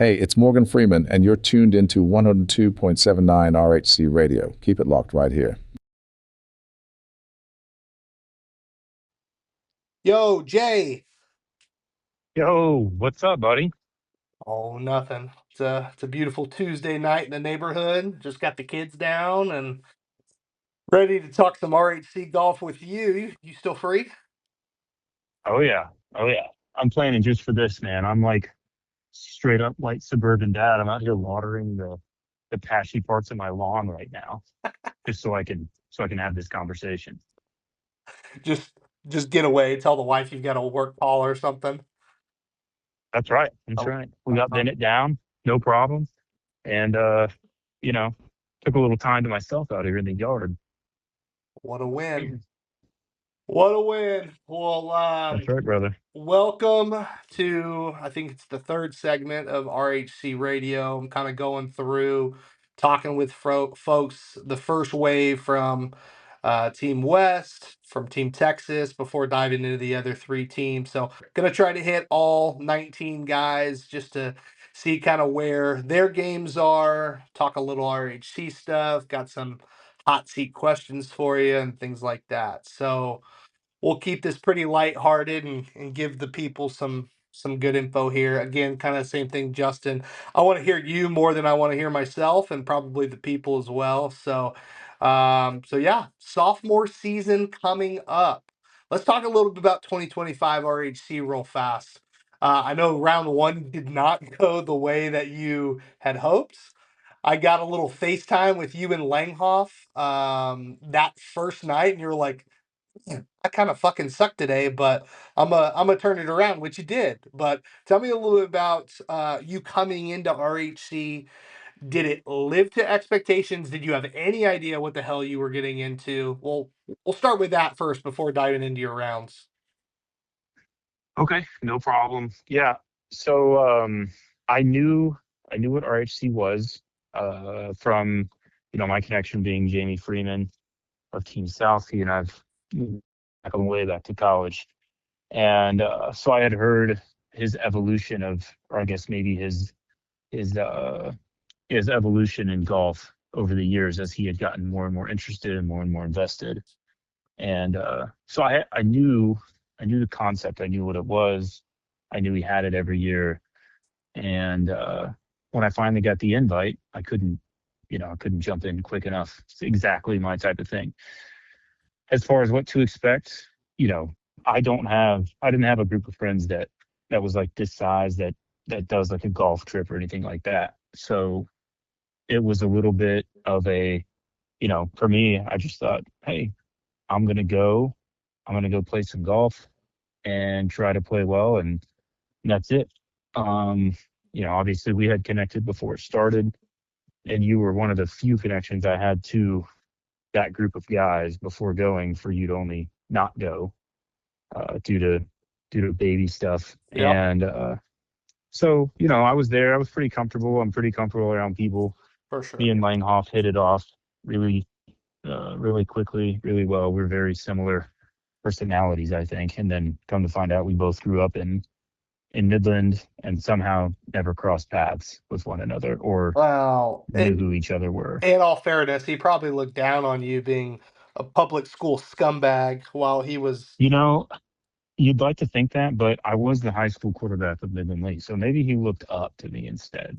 Hey, it's Morgan Freeman, and you're tuned into 102.79 RHC Radio. Keep it locked right here. Yo, Jay. Yo, what's up, buddy? Oh, nothing. It's a beautiful Tuesday night in the neighborhood. Just got the kids down and ready to talk some RHC golf with you. You still free? Oh yeah, oh yeah. I'm planning just for this, man. I'm like straight up white suburban dad. I'm out here watering the patchy parts of my lawn right now, just so I can have this conversation. Just just get away. Tell the wife you've got a work call or something. That's right. That's Oh, right. We got Bennett down, no problem, and you know, took a little time to myself out here in the yard. what a win. What a win. Well, That's right, brother. welcome to, I think it's the third segment of RHC Radio. I'm kind of going through talking with folks, the first wave from Team West, from Team Texas, before diving into the other three teams. So, going to try to hit all 19 guys just to see kind of where their games are, talk a little RHC stuff, got some hot seat questions for you and things like that. So, we'll keep this pretty lighthearted and give the people some good info here. Again, kind of the same thing, Justin. I want to hear you more than I want to hear myself, and probably the people as well. So yeah, sophomore season coming up. Let's talk a little bit about 2025 RHC real fast. I know round one did not go the way that you had hoped. I got a little FaceTime with you and Langhoff that first night, and you were like, "Man, I kind of fucking suck today, but I'm gonna turn it around," which you did. But tell me a little bit about you coming into RHC. Did it live to expectations? Did you have any idea what the hell you were getting into? Well, we'll start with that first before diving into your rounds. Okay, no problem. Yeah. So I knew what RHC was from my connection being Jamie Freeman of Team South. He and I've gone way back to college, and so I had heard his evolution of, or I guess maybe his his evolution in golf over the years as he had gotten more and more interested and more invested. And so I knew the concept. I knew what it was. I knew he had it every year. And when I finally got the invite, I couldn't jump in quick enough. It's exactly my type of thing. As far as what to expect, you know, I didn't have a group of friends that was like this size that does like a golf trip or anything like that. So it was a little bit of a, for me, I just thought, hey, I'm gonna go, I'm gonna go play some golf and try to play well, and that's it. Um, Obviously we had connected before it started, and you were one of the few connections I had to that group of guys before going for you to only not go due to baby stuff. Yep, And so, I was there. I was pretty comfortable. I'm pretty comfortable around people. for Me sure. and Langhoff hit it off really, really quickly, really well. We're very similar personalities, I think. And then come to find out, we both grew up in Midland and somehow never crossed paths with one another or Well, knew who each other were. in all fairness, he probably looked down on you being a public school scumbag while he was. You know, you'd like to think that, but I was the high school quarterback of Midland Lee, so maybe he looked up to me instead.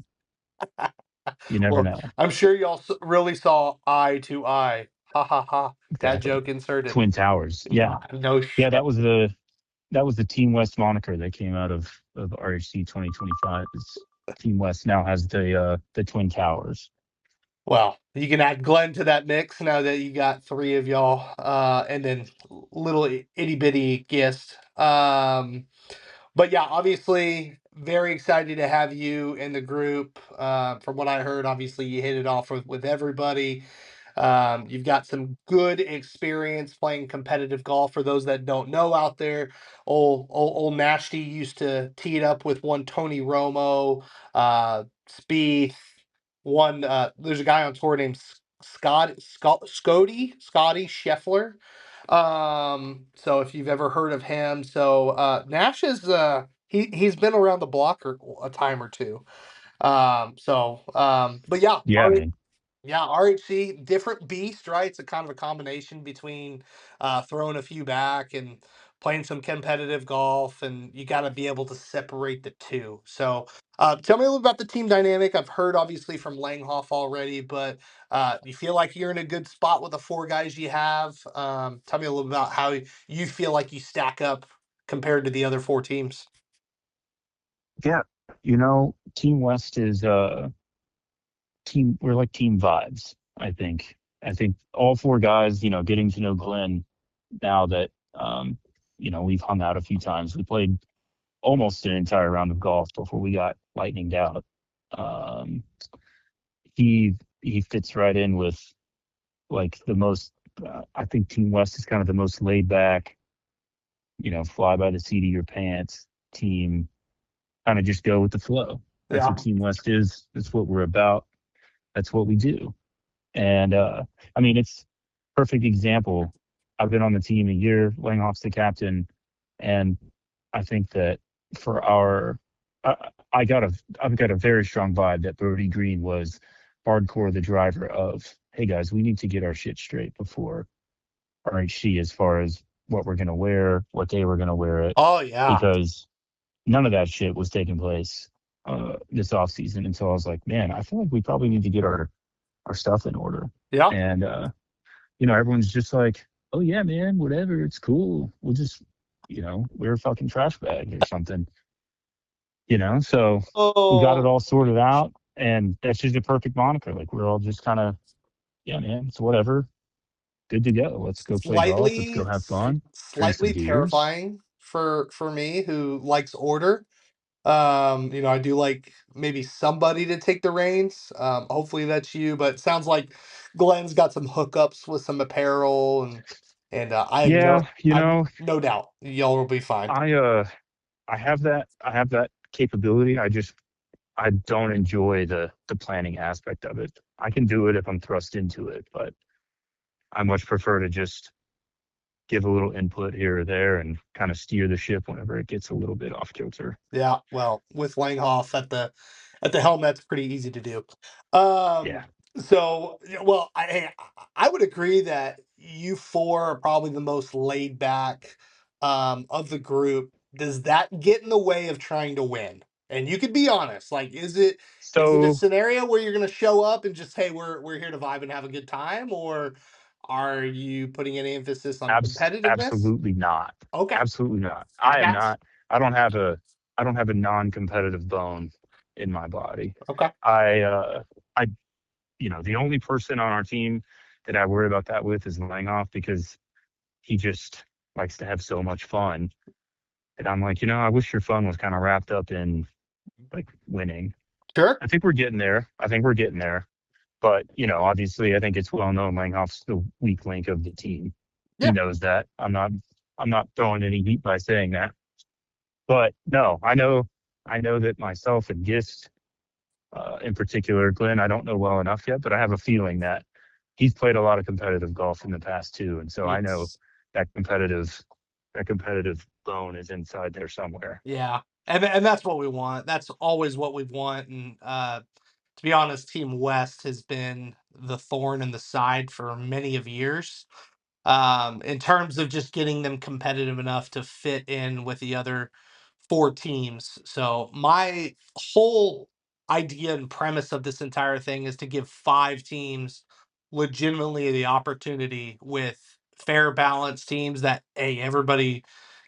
You never Well, know. I'm sure y'all really saw eye to eye. Ha ha ha. Dad Exactly. joke inserted. Twin Towers. Yeah. No Yeah, shit. that was the Team West moniker that came out of RHC 2025. Is Team West now has the Twin Towers. Well, you can add Glenn to that mix now that you got three of y'all, and then little itty bitty Gist. But yeah, obviously, very excited to have you in the group. From what I heard, obviously you hit it off with everybody. You've got some good experience playing competitive golf. For those that don't know out there, old Nashty used to tee it up with one Tony Romo, Spieth. One there's a guy on tour named Scotty Scheffler. So if you've ever heard of him, so Nash is he's been around the block a time or two. But yeah, Yeah, man. yeah, RHC, different beast, right? It's a kind of a combination between throwing a few back and playing some competitive golf, and you got to be able to separate the two. So, tell me a little about the team dynamic. I've heard obviously from Langhoff already, but you feel like you're in a good spot with the four guys you have. Tell me a little about how you feel like you stack up compared to the other four teams. Yeah. Team West is we're like team vibes, I think. I think all four guys, getting to know Glenn now that we've hung out a few times. We played almost an entire round of golf before we got lightninged out. Um, he fits right in with like the most. I think Team West is kind of the most laid back, fly by the seat of your pants team. Kind of just go with the flow. That's Yeah. what Team West is. That's what we're about. That's what we do. And I mean, it's perfect example. I've been on the team a year. Langhoff's the captain, and I think that for our, I've got a very strong vibe that Brody Green was hardcore the driver of. Hey guys, we need to get our shit straight before RHC as far as what we're gonna wear, what day we're gonna wear it, Oh yeah. because none of that shit was taking place this off season. And so I was like, man, I feel like we probably need to get our stuff in order. Yeah. And everyone's just like, oh yeah, man, whatever, it's cool. We'll just, wear a fucking trash bag or something. So we got it Oh, all sorted out, and that's just a perfect moniker. Like we're all just kind of, yeah, man, it's whatever. Good to go. Let's go play golf. Let's go have fun. Drink some slightly beers. terrifying for me who likes order. I do like maybe somebody to take the reins. Hopefully that's you, but it sounds like Glenn's got some hookups with some apparel and Yeah, I have no doubt y'all will be fine. I have that capability. I don't enjoy the planning aspect of it. I can do it if I'm thrust into it, but I much prefer to just give a little input here or there and kind of steer the ship whenever it gets a little bit off kilter. Yeah, well, with Langhoff at the helm, that's pretty easy to do. Yeah. So, yeah, well, I would agree that you four are probably the most laid back of the group. Does that get in the way of trying to win? And you could be honest. Like, is it a So scenario where you're going to show up and just, hey, we're here to vibe and have a good time, or are you putting any emphasis on competitiveness? absolutely not. Okay, Absolutely not. I I am got you. not. I don't have a non-competitive bone in my body. Okay, I the only person on our team that I worry about that with is Langhoff, because he just likes to have so much fun. And I'm like, I wish your fun was kind of wrapped up in like winning. sure. I think we're getting there. I think we're getting there. But, obviously I think it's well known Langhoff's the weak link of the team. He Yeah. knows that. I'm not throwing any heat by saying that. But no, I know that myself and Gist, in particular, Glenn, I don't know well enough yet, but I have a feeling that he's played a lot of competitive golf in the past too. And so I know Yes. that competitive bone is inside there somewhere. Yeah. And that's what we want. That's always what we want. And to be honest, Team West has been the thorn in the side for many of years. In terms of just getting them competitive enough to fit in with the other four teams. So my whole idea and premise of this entire thing is to give five teams legitimately the opportunity with fair balanced teams that everybody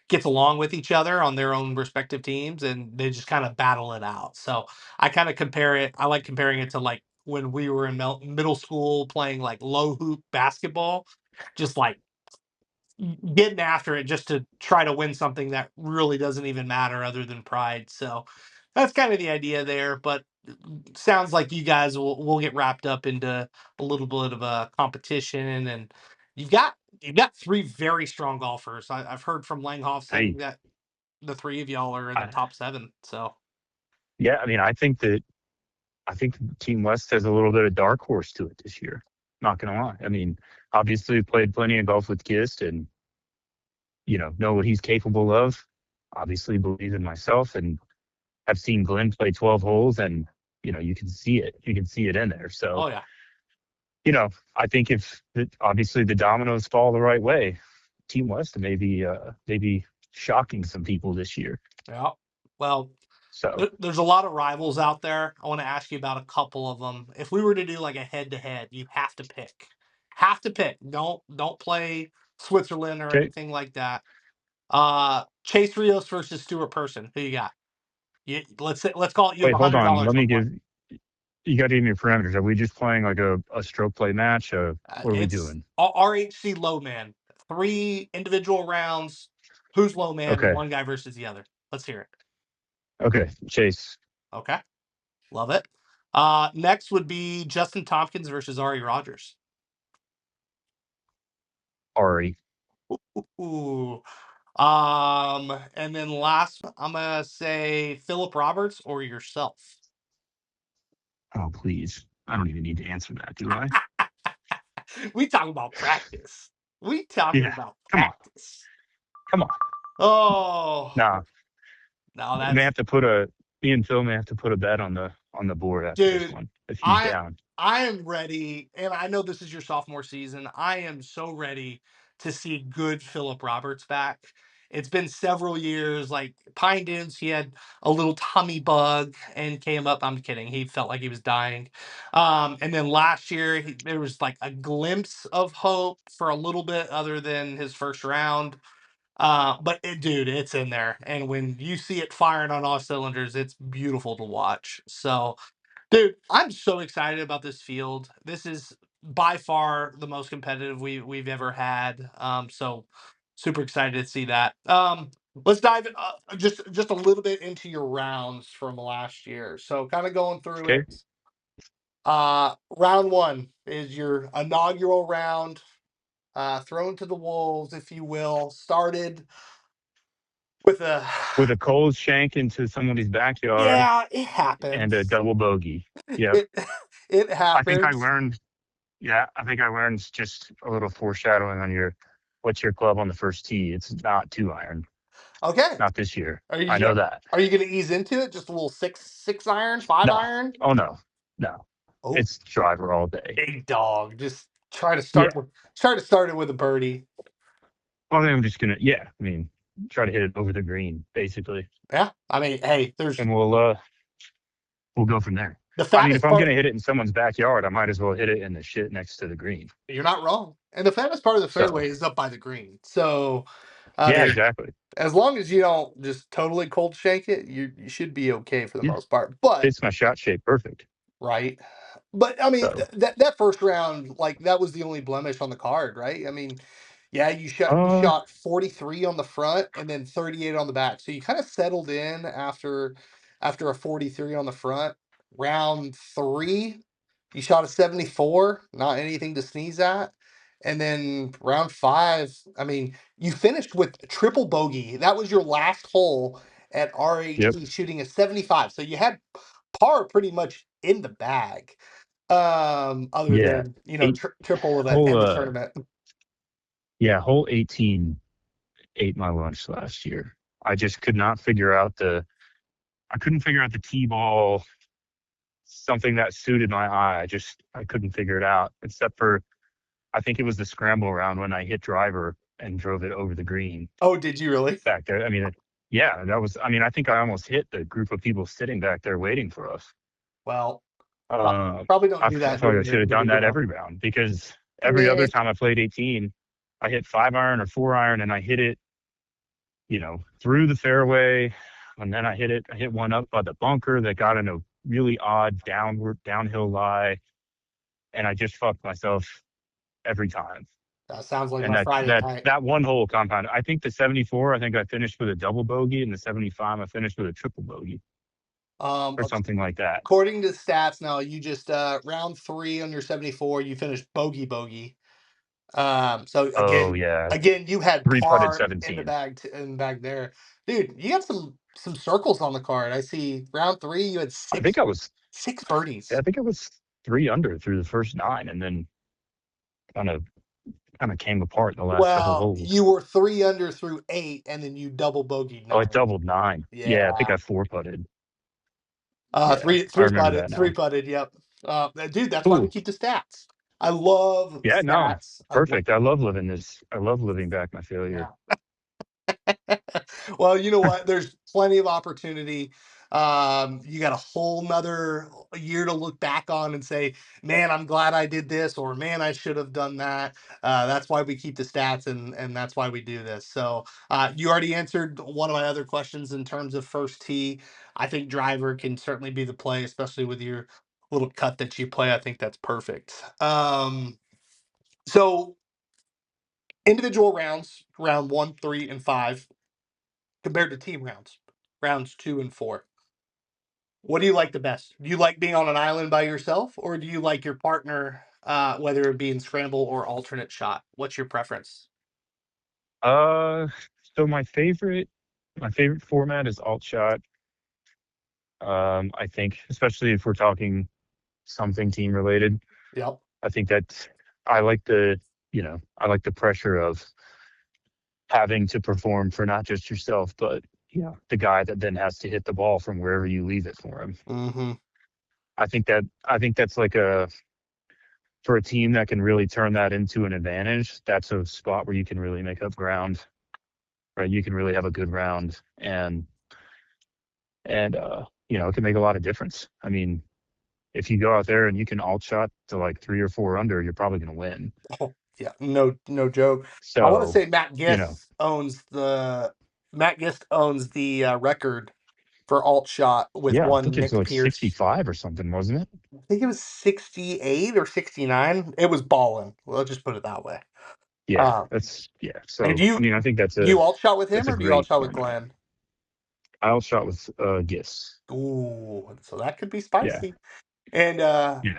gets along with each other on their own respective teams and they just kind of battle it out. So I kind of compare it. I like comparing it to like when we were in middle school playing like low hoop basketball, just like getting after it just to try to win something that really doesn't even matter other than pride. So that's kind of the idea there. But sounds like you guys will get wrapped up into a little bit of a competition, and you've got you've got three very strong golfers. I've heard from Langhoff saying Hey, that the three of y'all are in the I, top seven. So yeah, I mean, I think Team West has a little bit of dark horse to it this year. Not gonna lie. I mean, obviously played plenty of golf with Gist and know what he's capable of. Obviously believe in myself, and have seen Glenn play 12 holes and you can see it. You can see it in there. So, Oh yeah. I think if obviously the dominoes fall the right way, Team West may be shocking some people this year. Yeah. Well, So, there's a lot of rivals out there. I want to ask you about a couple of them. If we were to do like a head to head, you have to pick. Have to pick. Don't play Switzerland or okay. anything like that. Chase Rios versus Stuart Person. Who you got? Let's call it you have Wait, hold on. $100 Let on me one. you got to give me parameters. Are we just playing like a stroke play match? What are we It's doing? RHC low man. 3 individual rounds. Who's low man? Okay. One guy versus the other. Let's hear it. Okay. Chase. Okay. Love it. Next would be Justin Tompkins versus Ari Rogers. Ari. Ooh. And then last, I'm gonna say Philip Roberts or yourself. Oh, please. I don't even need to answer that, do I? We talking about practice. We talking Yeah. about Come on. practice. Come on. Oh Nah. no, May that's have to me and Phil may have to put a bet on the board after this dude. one if he's down. I am ready, and I know this is your sophomore season. I am so ready to see good Philip Roberts back. It's been several years. Like Pine Dunes, he had a little tummy bug and came up. I'm kidding. He felt like he was dying. And then last year, there was like a glimpse of hope for a little bit, other than his first round. But dude, it's in there, and when you see it firing on all cylinders, it's beautiful to watch. So. Dude, I'm so excited about this field. This is by far the most competitive we've ever had. So super excited to see that. Let's dive just a little bit into your rounds from last year. So kind of going through Okay. it. Round 1 is your inaugural round, thrown to the wolves, if you will. Started with a With a cold shank into somebody's backyard yeah, it and a happens. double bogey. Yep. It it I think I happens. learned just a little foreshadowing on what's your club on the first tee. It's not 2-iron. Okay. Not this year. Are I you know gonna that. are you gonna ease into it? Just a little six iron, 5 No. iron? Oh no. No. Oh, It's driver all day. big dog. Just Yeah. try to start it with a birdie. Well, then I'm just gonna try to hit it over the green, basically. Yeah. I mean, hey, there's And we'll go from there. the I mean, if fattest I'm part. gonna hit it in someone's backyard, I might as well hit it in the shit next to the green. You're not wrong. And the fattest part of the So fairway is up by the green. So I yeah, mean, exactly. as long as you don't just totally cold shake it, you should be okay for the Yeah. most part. But Fits my shot shape perfect. right. But I mean, So that first round, like that was the only blemish on the card, right? I mean, yeah, you uh shot 43 on the front and then 38 on the back. So you kind of settled in after a 43 on the front. Round 3, you shot a 74, not anything to sneeze at. And then round 5, I mean, you finished with triple bogey. That was your last hole at yep. RHC, shooting a 75. So you had par pretty much in the bag. Other Yeah. than, Eight triple of hole in the tournament. hole 18 ate my lunch last year. I just could not figure out I couldn't figure out the tee ball, something that suited my eye. I couldn't figure it out, except for I think it was the scramble round when I hit driver and drove it over the green Oh, did you really? back there. Yeah, I think I almost hit the group of people sitting back there waiting for us. Well, Uh, probably don't I do that probably during should have the done big that round. every round because I every other mean, time I played 18, I hit 5-iron or 4-iron and I hit it, through the fairway. And then I hit one up by the bunker that got in a really odd downhill lie. And I just fucked myself every time. that sounds like And my Friday night. that one hole compound, I think the 74, I think I finished with a double bogey, and the 75, I finished with a triple bogey or Ac- something like that. According to the stats now, you just round 3 on your 74, you finished bogey. So Oh yeah, again, you had 3-putted par in the 17. bag in the bag there, dude. You got some circles on the card. I see round 3, you had I think I was, six birdies. I think I was 3 under through the first 9, and then kind of came apart in the last couple Well, holes. you were 3 under through 8, and then you double bogeyed Oh, it 9. doubled 9. Yeah, I think Yeah. I 4-putted. Yeah, I remember that Three now. putted. Yep. Dude, that's why we Ooh, keep the stats. I love yeah, no, stats. perfect. I love living this. I love living back my failure. Yeah. Well, you know what? There's plenty of opportunity. You got a whole nother year to look back on and say, man, I'm glad I did this, or man, I should have done that. That's why we keep the stats, and that's why we do this. So you already answered one of my other questions in terms of first tee. I think driver can certainly be the play, especially with your little cut that you play. I think that's perfect. So individual rounds, round 1, 3, and 5, compared to team rounds, rounds 2 and 4. What do you like the best? Do you like being on an island by yourself, or do you like your partner, whether it be in scramble or alternate shot? What's your preference? Uh, so my favorite format is alt shot. I think, especially if we're talking something team related, Yep. I think that I like the, I like the pressure of having to perform for not just yourself, but the guy that then has to hit the ball from wherever you leave it for him. Mm-hmm. I think that's like for a team that can really turn that into an advantage. That's a spot where you can really make up ground, right? You can really have a good round, and it can make a lot of difference. I mean, if you go out there and you can alt shot to like 3 or 4 under, you're probably going to win. Oh, yeah, no joke. I want to So, say Matt Gist owns the record for alt shot with yeah, I one think it's Nick like Pierce. 65 or something, wasn't it? I think it was 68 or 69. It was balling. Well, let's just put it that way. Yeah, Um, yeah. and So, I mean, I think do you alt shot with that's him, a or do you alt great shot with format. Glenn? I alt shot with Gis. Ooh, so that could be Yeah, spicy. And yeah,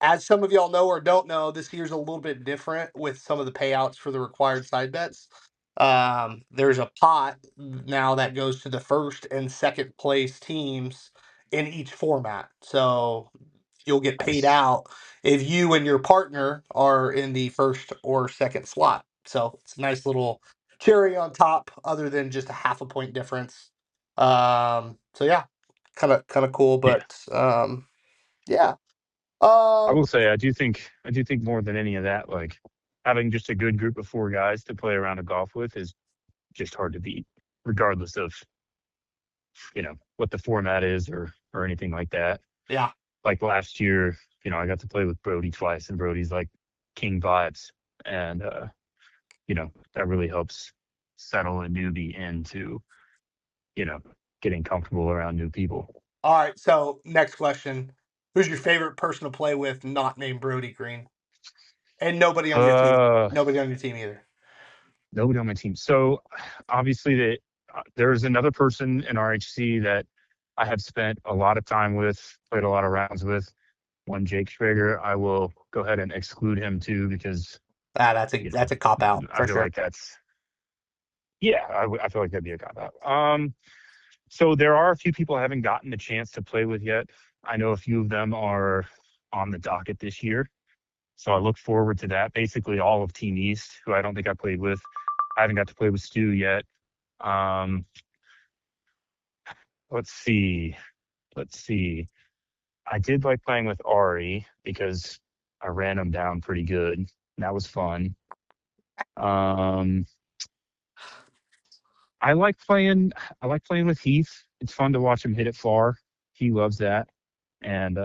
as some of y'all know or don't know, this year's a little bit different with some of the payouts for the required side bets. There's a pot now that goes to the first and second place teams in each format. So you'll get paid nice. out if you and your partner are in the first or second slot. So it's a nice little cherry on top, other than just a half a point difference. So yeah, kind of cool, Yeah, but yeah. I Um, will say I do think more than any of that, like having just a good group of 4 guys to play around a golf with is just hard to beat, regardless of what the format is or anything like that. yeah, Like last year, I got to play with Brody twice, and Brody's like king vibes, and that really helps settle a newbie into you know getting comfortable around new people. all right. So next question: who's your favorite person to play with, not named Brody Green, and nobody on your team? Uh, Nobody on your team either. Nobody on my team. So obviously, there's another person in RHC that I have spent a lot of time with, played a lot of rounds with. One Jake Schrager. I will go ahead and exclude him too because you know That's a cop out I for feel sure. like that's yeah. I feel like that'd be a cop out. So there are a few people I haven't gotten the chance to play with yet. I know a few of them are on the docket this year. So I look forward to that. Basically, all of Team East, who I don't think I played with. I haven't got to play with Stu yet. Um, let's see. Let's see. I did like playing with Ari because I ran him down pretty good. And that was fun. Um, I like playing. I like playing with Heath. It's fun to watch him hit it far. He loves that, and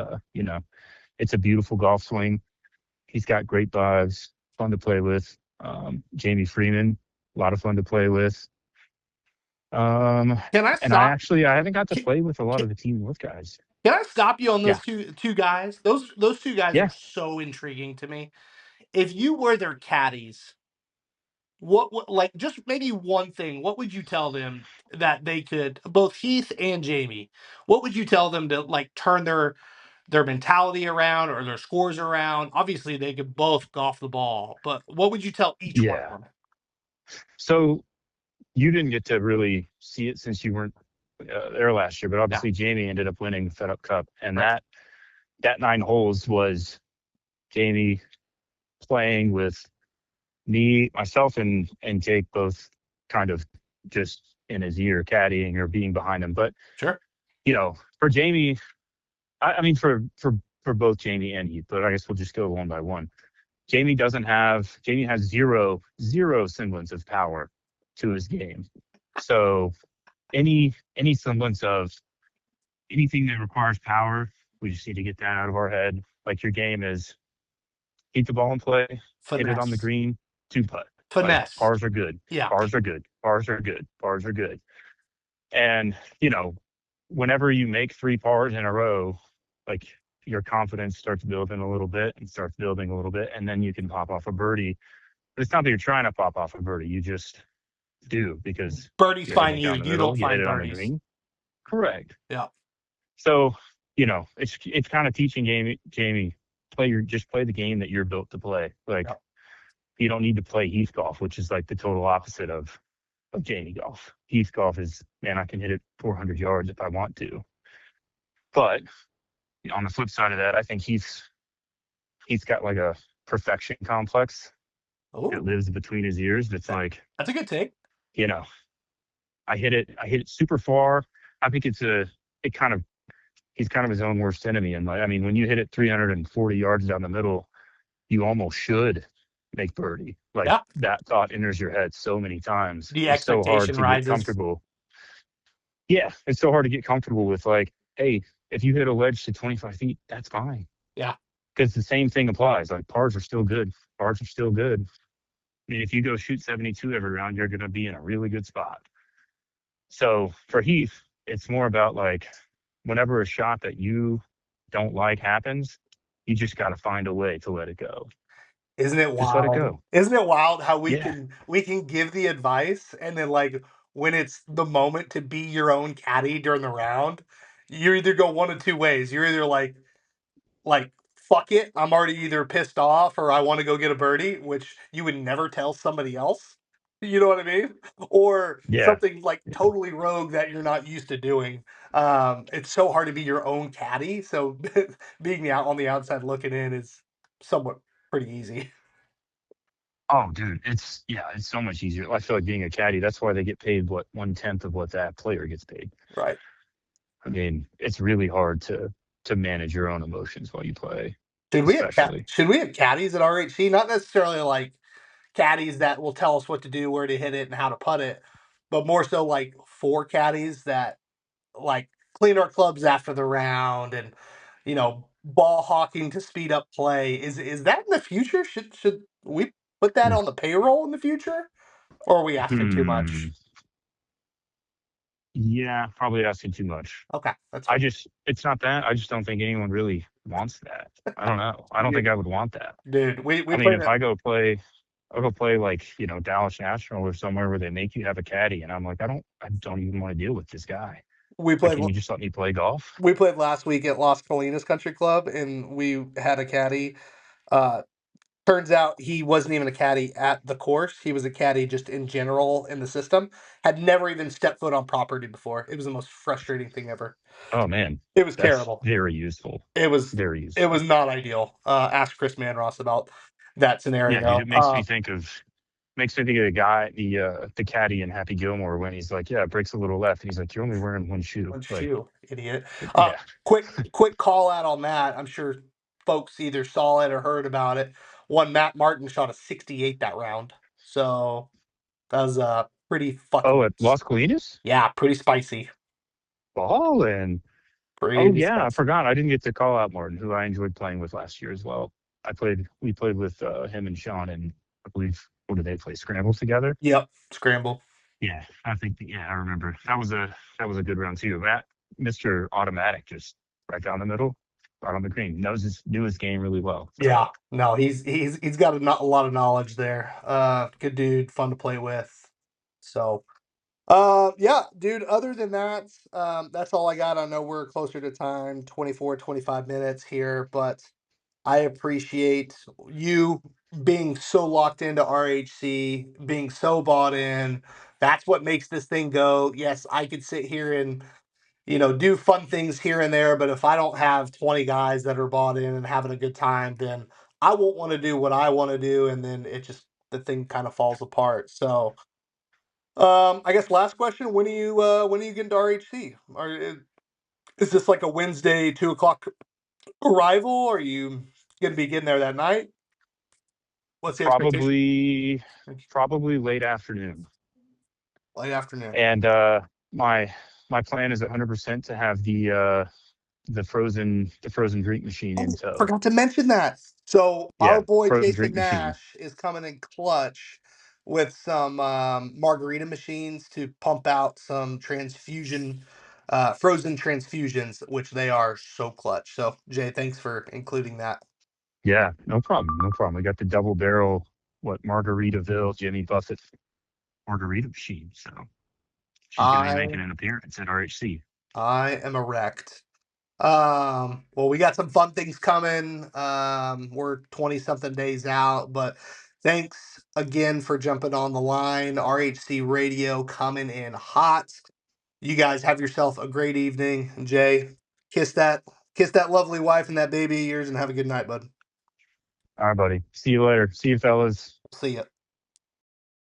it's a beautiful golf swing. He's got great vibes. Fun to play with. Jamie Freeman, a lot of fun to play with. Um, Can I and stop? I haven't got to Can, play with a lot can, of the Team North guys. can I stop you on Yeah, those two guys? Those two guys are yeah, so intriguing to me. If you were their caddies, what like just maybe one thing? What would you tell them that they could, both Heath and Jamie? What would you tell them to like turn their mentality around or their scores around? Obviously, they could both golf the ball, but what would you tell each one of yeah. them? So you didn't get to really see it since you weren't there last year, but Yeah, obviously Jamie ended up winning the Fed Up Cup, and right. that 9 holes was Jamie playing with me, myself, and Jake both kind of just in his ear caddying or being behind him. But Sure. for Jamie, I mean, for both Jamie and Heath, but I guess we'll just go one by one. Jamie has zero semblance of power to his game. So any semblance of anything that requires power, we just need to get that out of our head. Like your game is keep the ball in play, hit it on the Finesse. green, two putt. Like Finesse. pars are good. Yeah. Pars are good. Pars are good. Pars are good. And whenever you make 3 pars in a row, like your confidence starts building a little bit and starts building a little bit, and then you can pop off a birdie. But it's not that you're trying to pop off a birdie, you just do because Birdies you're hitting find it you. down the You middle, don't you hit find it on the birdies. green. Correct. Yeah. So, it's kind of teaching Jamie, just play the game that you're built to play. Like Yeah. you don't need to play Heath golf, which is like the total opposite of Jamie golf. Heath golf is, man, I can hit it 400 yards if I want to. But on the flip side of that, I think Heath's got like a perfection complex that Oh, lives between his ears. That's like, that's a good take. I hit it super far. I think he's kind of his own worst enemy. And like, I mean, when you hit it 340 yards down the middle, you almost should make birdie. Like Yeah. that thought enters your head so many times. The It's so hard expectation to get rises. comfortable. Yeah, it's so hard to get comfortable with like, hey, if you hit a wedge to 25 feet, that's fine. Yeah. Because the same thing applies. Like pars are still good. Pars are still good. I mean, if you go shoot 72 every round, you're going to be in a really good spot. So for Heath, it's more about like whenever a shot that you don't like happens, you just got to find a way to let it go. Isn't it Just let it wild? go. Isn't it wild how we Yeah. can give the advice and then like when it's the moment to be your own caddy during the round, you either go one of two ways. You're either like fuck it, I'm already either pissed off or I want to go get a birdie, which you would never tell somebody else. You know what I mean? Or Yeah. something like totally rogue that you're not used to doing. It's so hard to be your own caddy. So being out on the outside looking in is somewhat pretty easy. Oh, dude, it's so much easier. I feel like being a caddy. That's why they get paid 1/10 of what that player gets paid. Right. I mean, it's really hard to manage your own emotions while you play, Should we have especially. should we have caddies at RHC? Not necessarily like caddies that will tell us what to do, where to hit it, and how to putt it, but more so like 4 caddies that like clean our clubs after the round and ball hawking to speed up play. Is that in the future? Should we put that on the payroll in the future? Or are we asking too Hmm. much? Yeah, probably asking too much. Okay, that's fine. It's not that. I just don't think anyone really wants that. I don't know. I don't Yeah. think I would want that. Dude, we I mean, played if it. I'll go play like, Dallas National or somewhere where they make you have a caddy and I'm like, I don't even want to deal with this guy. We Like, played can you just let me play golf? we played last week at Las Colinas Country Club and we had a caddy. Uh Turns out he wasn't even a caddy at the course. He was a caddy just in general in the system. Had never even stepped foot on property before. It was the most frustrating thing ever. Oh man, It was that's terrible. very useful. It was Very it was useful. not ideal. Ask Chris Manross about that Yeah, dude, scenario. it makes me think of the guy, the caddy in Happy Gilmore when he's like, yeah, it breaks a little left, and he's like, you're only wearing one shoe. One Like, shoe, idiot. yeah. Quick call out on that. I'm sure folks either saw it or heard about it. One Matt Martin shot a 68 that round. So that was pretty Oh, fucking at Las Colinas? yeah, pretty spicy. Ballin'. Oh Pretty yeah, I spicy. forgot. I didn't get to call out Martin, who I enjoyed playing with last year as well. We played with him and Sean, and I believe what did they play? Scrambles together? Yep, scramble. Yeah, I remember. That was a good round too. Matt, Mr. Automatic, just right down the middle, right on the green. Knew his game really well. So Yeah, no, he's got a lot of knowledge there. Good dude, fun to play with. So, yeah, dude. Other than that, that's all I got. I know we're closer to time, 24, 25 minutes here, but I appreciate you being so locked into RHC, being so bought in. That's what makes this thing go. Yes, I could sit here and do fun things here and there. But if I don't have 20 guys that are bought in and having a good time, then I won't want to do what I want to do. And then the thing kind of falls apart. So, I guess last question, when are you getting to RHC? Is this like a Wednesday 2 o'clock arrival? Or are you going to be getting there that night? What's the expectation? Probably late afternoon. Late afternoon. And my plan is 100% to have the frozen drink machine in tow. Forgot to mention that. So our Yeah, boy frozen Jason drink machine. Nash is coming in clutch with some margarita machines to pump out some transfusion, frozen transfusions, which they are so clutch. So Jay, thanks for including that. Yeah, no problem. No problem. We got the double barrel, Margaritaville Jimmy Buffett margarita machine. So she's going to be making an appearance at RHC. I am erect. Well, we got some fun things coming. We're 20 something days out, but thanks again for jumping on the line. RHC Radio coming in hot. You guys have yourself a great evening. Jay, kiss that lovely wife and that baby of yours and have a good night, bud. All right, buddy. See you later. See you, fellas. See ya.